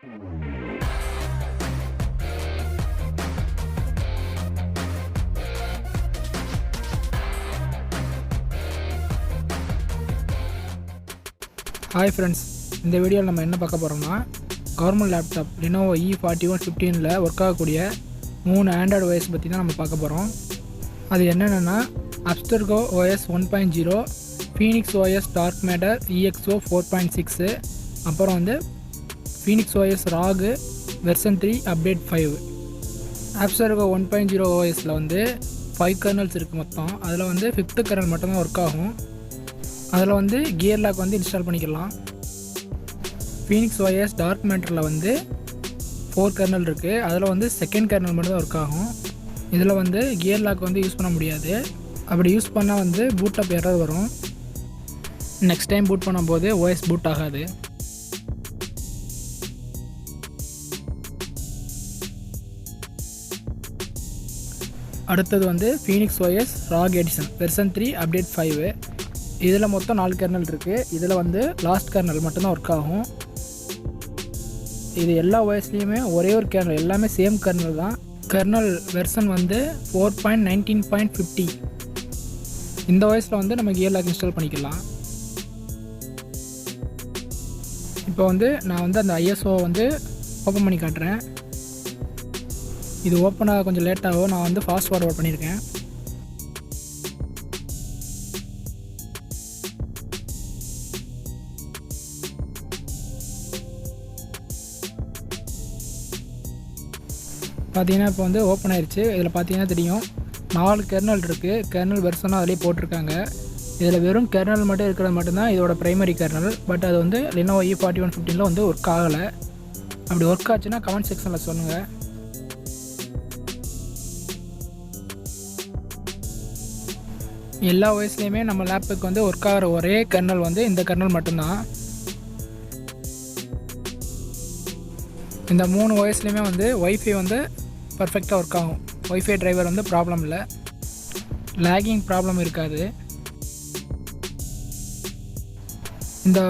Hi friends, இந்த வீடியோவில் நம்ம என்ன பார்க்க போகிறோம்னா கவர்மெண்ட் லேப்டாப் Lenovo E41-15ல ஒர்க் ஆகக்கூடிய 3 ஆண்ட்ராய்டு OS பற்றி தான் நம்ம பார்க்க போகிறோம். அது என்னென்னா Sᴜᴜᴅᴇ OS 1.0, Phoenix OS Dark Matter EXO 4.6, அப்புறம் வந்து Phoenix OS ROG version 3 update 5. Sᴜᴜᴅᴇ 1.0 OSல வந்து 5 கர்னல்ஸ் இருக்குது மொத்தம். அதில் வந்து 5th கர்னல் மட்டும்தான் ஒர்க் ஆகும். அதில் வந்து கியர் லாக் வந்து இன்ஸ்டால் பண்ணிக்கலாம். Phoenix OS Dark Matterல வந்து 4 கர்னல் இருக்குது. அதில் வந்து 2nd கர்னல் மட்டும் தான் ஒர்க் ஆகும். இதில் வந்து கியர் லாக் வந்து யூஸ் பண்ண முடியாது. அப்படி யூஸ் பண்ணால் வந்து பூட் அப் எரர் வரும். நெக்ஸ்ட் டைம் பூட் பண்ணும்போது OS பூட் ஆகாது. அடுத்தது வந்து Phoenix OS ROG edition version 3 update 5. இதில் மொத்தம் 4 கர்னல் இருக்குது. இதில் வந்து லாஸ்ட் கர்னல் மட்டும்தான் ஒர்க் ஆகும். இது எல்லா OSலேயுமே ஒரே ஒரு கர்னல், எல்லாமே சேம் கர்னல் தான். கர்னல் வெர்ஷன் வந்து 4.19.50. இந்த OSல வந்து நம்ம கியர் லாக் இன்ஸ்டால் பண்ணிக்கலாம். இப்போ வந்து நான் வந்து அந்த ISO வந்து ஓப்பன் பண்ணி காட்டுறேன். இது ஓப்பன் ஆக கொஞ்சம் லேட்டாகும். நான் வந்து ஃபாஸ்ட் ஃபார்வர்ட் பண்ணியிருக்கேன். பார்த்தீங்கன்னா இப்போ வந்து ஓப்பன் ஆயிடுச்சு. இதில் பார்த்தீங்கன்னா தெரியும் 4 கர்னல் இருக்குது. கர்னல் வெர்ஷனும் அதிலே போட்டிருக்காங்க. இதில் வெறும் கர்னல் மட்டும் இருக்கிறது மட்டும்தான் இதோட ப்ரைமரி கர்னல். பட் அது வந்து Lenovo E41-15ல வந்து ஒர்க் ஆகலை. அப்படி ஒர்க் ஆச்சுன்னா கமெண்ட் செக்ஷனில் சொல்லுங்கள். எல்லா OSலேயுமே நம்ம லேப்டாப்புக்கு வந்து ஒர்க் ஆகிற ஒரே கர்னல் வந்து இந்த கர்னல் மட்டும்தான். இந்த 3 OSலேயுமே வந்து ஒய்ஃபை வந்து பர்ஃபெக்டாக ஒர்க் ஆகும். ஒய்ஃபை டிரைவர் வந்து ப்ராப்ளம் இல்லை, லேகிங் ப்ராப்ளம் இருக்காது. இந்த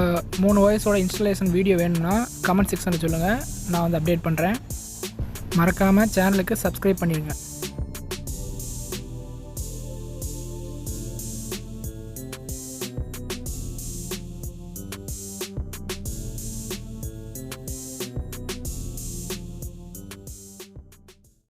3 OSோட இன்ஸ்டாலேஷன் வீடியோ வேணும்னா கமெண்ட் செக்ஷனில் சொல்லுங்கள், நான் வந்து அப்டேட் பண்ணுறேன். மறக்காமல் சேனலுக்கு சப்ஸ்கிரைப் பண்ணிடுங்க.